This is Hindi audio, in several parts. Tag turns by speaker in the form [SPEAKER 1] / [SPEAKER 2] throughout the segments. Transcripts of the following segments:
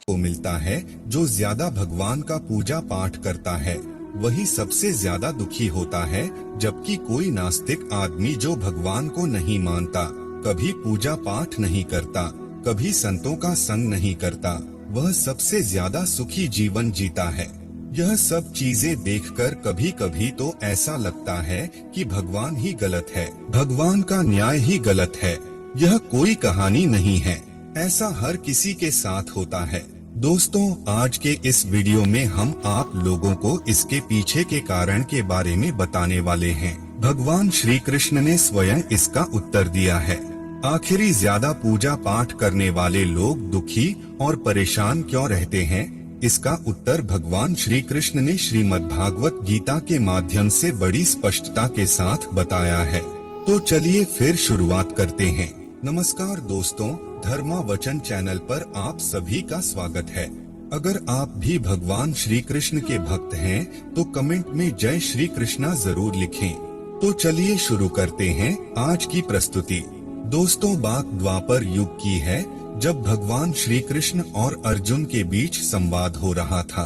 [SPEAKER 1] को मिलता है। जो ज्यादा भगवान का पूजा पाठ करता है वही सबसे ज्यादा दुखी होता है, जबकि कोई नास्तिक आदमी जो भगवान को नहीं मानता, कभी पूजा पाठ नहीं करता, कभी संतों का संग नहीं करता, वह सबसे ज्यादा सुखी जीवन जीता है। यह सब चीजें देखकर कभी कभी तो ऐसा लगता है कि भगवान ही गलत है, भगवान का न्याय ही गलत है। यह कोई कहानी नहीं है, ऐसा हर किसी के साथ होता है। दोस्तों, आज के इस वीडियो में हम आप लोगों को इसके पीछे के कारण के बारे में बताने वाले हैं। भगवान श्री कृष्ण ने स्वयं इसका उत्तर दिया है। आखिरी ज्यादा पूजा पाठ करने वाले लोग दुखी और परेशान क्यों रहते हैं? इसका उत्तर भगवान श्री कृष्ण ने श्रीमद् भागवत गीता के माध्यम से बड़ी स्पष्टता के साथ बताया है। तो चलिए फिर शुरुआत करते हैं। नमस्कार दोस्तों, धर्मा वचन चैनल पर आप सभी का स्वागत है। अगर आप भी भगवान श्री कृष्ण के भक्त हैं तो कमेंट में जय श्री कृष्णा जरूर लिखें। तो चलिए शुरू करते हैं आज की प्रस्तुति। दोस्तों, बात द्वापर युग की है, जब भगवान श्री कृष्ण और अर्जुन के बीच संवाद हो रहा था।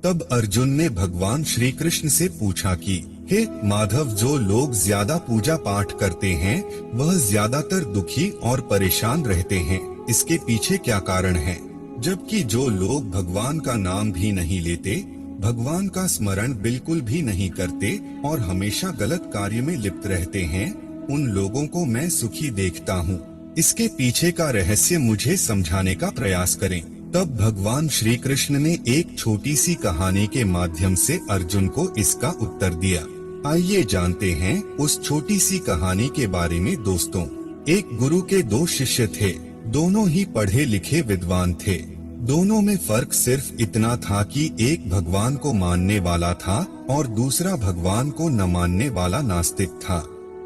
[SPEAKER 1] तब अर्जुन ने भगवान श्री कृष्ण से पूछा कि हे माधव, जो लोग ज्यादा पूजा पाठ करते हैं वह ज्यादातर दुखी और परेशान रहते हैं, इसके पीछे क्या कारण है? जबकि जो लोग भगवान का नाम भी नहीं लेते, भगवान का स्मरण बिल्कुल भी नहीं करते और हमेशा गलत कार्य में लिप्त रहते हैं, उन लोगों को मैं सुखी देखता हूँ। इसके पीछे का रहस्य मुझे समझाने का प्रयास करें। तब भगवान श्री कृष्ण ने एक छोटी सी कहानी के माध्यम से अर्जुन को इसका उत्तर दिया। आइए जानते हैं उस छोटी सी कहानी के बारे में। दोस्तों, एक गुरु के दो शिष्य थे। दोनों ही पढ़े लिखे विद्वान थे। दोनों में फर्क सिर्फ इतना था कि एक भगवान को मानने वाला था और दूसरा भगवान को न मानने वाला नास्तिक था।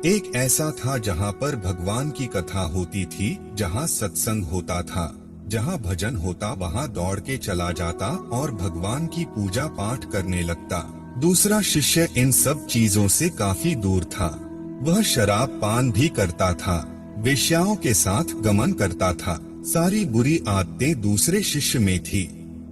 [SPEAKER 1] एक ऐसा था जहाँ पर भगवान की कथा होती थी, जहाँ सत्संग होता था, जहाँ भजन होता वहाँ दौड़ के चला जाता और भगवान की पूजा पाठ करने लगता। दूसरा शिष्य इन सब चीजों से काफी दूर था। वह शराब पान भी करता था, वेश्याओं के साथ गमन करता था। सारी बुरी आदतें दूसरे शिष्य में थी।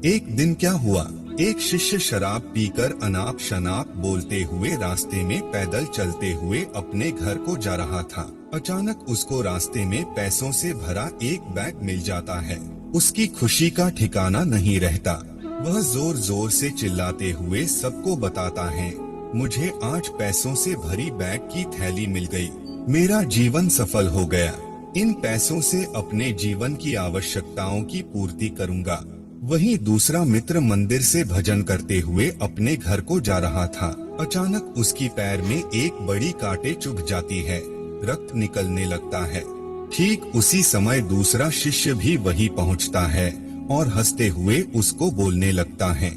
[SPEAKER 1] एक दिन क्या हुआ, एक शिष्य शराब पीकर अनाप शनाप बोलते हुए रास्ते में पैदल चलते हुए अपने घर को जा रहा था। अचानक उसको रास्ते में पैसों से भरा एक बैग मिल जाता है। उसकी खुशी का ठिकाना नहीं रहता। वह जोर जोर से चिल्लाते हुए सबको बताता है, मुझे आज पैसों से भरी बैग की थैली मिल गई, मेरा जीवन सफल हो गया। इन पैसों से अपने जीवन की आवश्यकताओं की पूर्ति करूंगा। वहीं दूसरा मित्र मंदिर से भजन करते हुए अपने घर को जा रहा था। अचानक उसकी पैर में एक बड़ी कांटे चुभ जाती है, रक्त निकलने लगता है। ठीक उसी समय दूसरा शिष्य भी वहीं पहुंचता है और हंसते हुए उसको बोलने लगता है,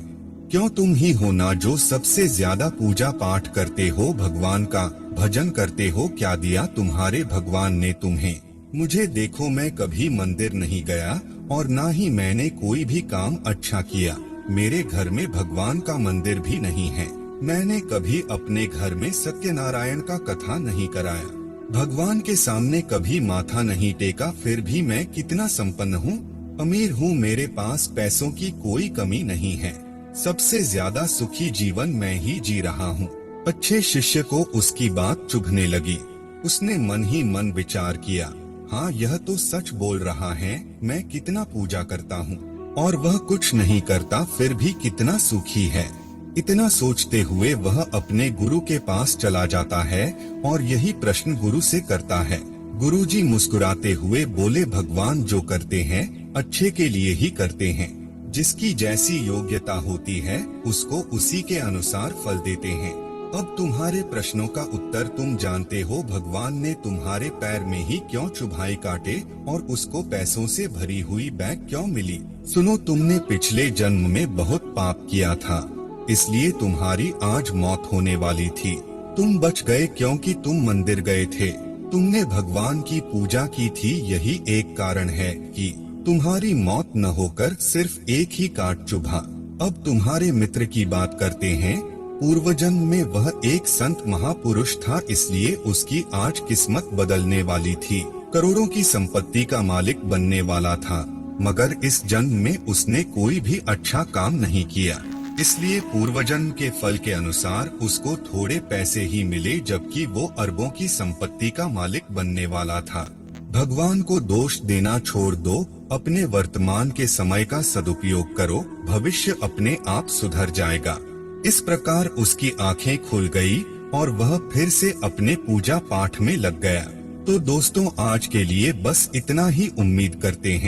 [SPEAKER 1] क्यों तुम ही हो ना जो सबसे ज्यादा पूजा पाठ करते हो, भगवान का भजन करते हो, क्या दिया तुम्हारे भगवान ने तुम्हें? मुझे देखो, मैं कभी मंदिर नहीं गया और ना ही मैंने कोई भी काम अच्छा किया। मेरे घर में भगवान का मंदिर भी नहीं है। मैंने कभी अपने घर में सत्यनारायण का कथा नहीं कराया, भगवान के सामने कभी माथा नहीं टेका। फिर भी मैं कितना संपन्न हूँ, अमीर हूँ, मेरे पास पैसों की कोई कमी नहीं है। सबसे ज्यादा सुखी जीवन मैं ही जी रहा हूँ। अच्छे शिष्य को उसकी बात चुभने लगी। उसने मन ही मन विचार किया, हाँ यह तो सच बोल रहा है, मैं कितना पूजा करता हूँ और वह कुछ नहीं करता, फिर भी कितना सुखी है। इतना सोचते हुए वह अपने गुरु के पास चला जाता है और यही प्रश्न गुरु से करता है। गुरुजी मुस्कुराते हुए बोले, भगवान जो करते हैं अच्छे के लिए ही करते हैं। जिसकी जैसी योग्यता होती है उसको उसी के अनुसार फल देते हैं। अब तुम्हारे प्रश्नों का उत्तर तुम जानते हो। भगवान ने तुम्हारे पैर में ही क्यों चुभाए काटे और उसको पैसों से भरी हुई बैग क्यों मिली? सुनो, तुमने पिछले जन्म में बहुत पाप किया था, इसलिए तुम्हारी आज मौत होने वाली थी। तुम बच गए क्योंकि तुम मंदिर गए थे, तुमने भगवान की पूजा की थी। यही एक कारण है कि तुम्हारी मौत न होकर सिर्फ एक ही काट चुभा। अब तुम्हारे मित्र की बात करते हैं। पूर्व जन्म में वह एक संत महापुरुष था, इसलिए उसकी आज किस्मत बदलने वाली थी। करोड़ों की संपत्ति का मालिक बनने वाला था। मगर इस जन्म में उसने कोई भी अच्छा काम नहीं किया, इसलिए पूर्वजन्म के फल के अनुसार उसको थोड़े पैसे ही मिले, जबकि वो अरबों की संपत्ति का मालिक बनने वाला था। भगवान को दोष देना छोड़ दो, अपने वर्तमान के समय का सदुपयोग करो, भविष्य अपने आप सुधर जाएगा। इस प्रकार उसकी आंखें खुल गई और वह फिर से अपने पूजा पाठ में लग गया। तो दोस्तों, आज के लिए बस इतना ही। उम्मीद करते हैं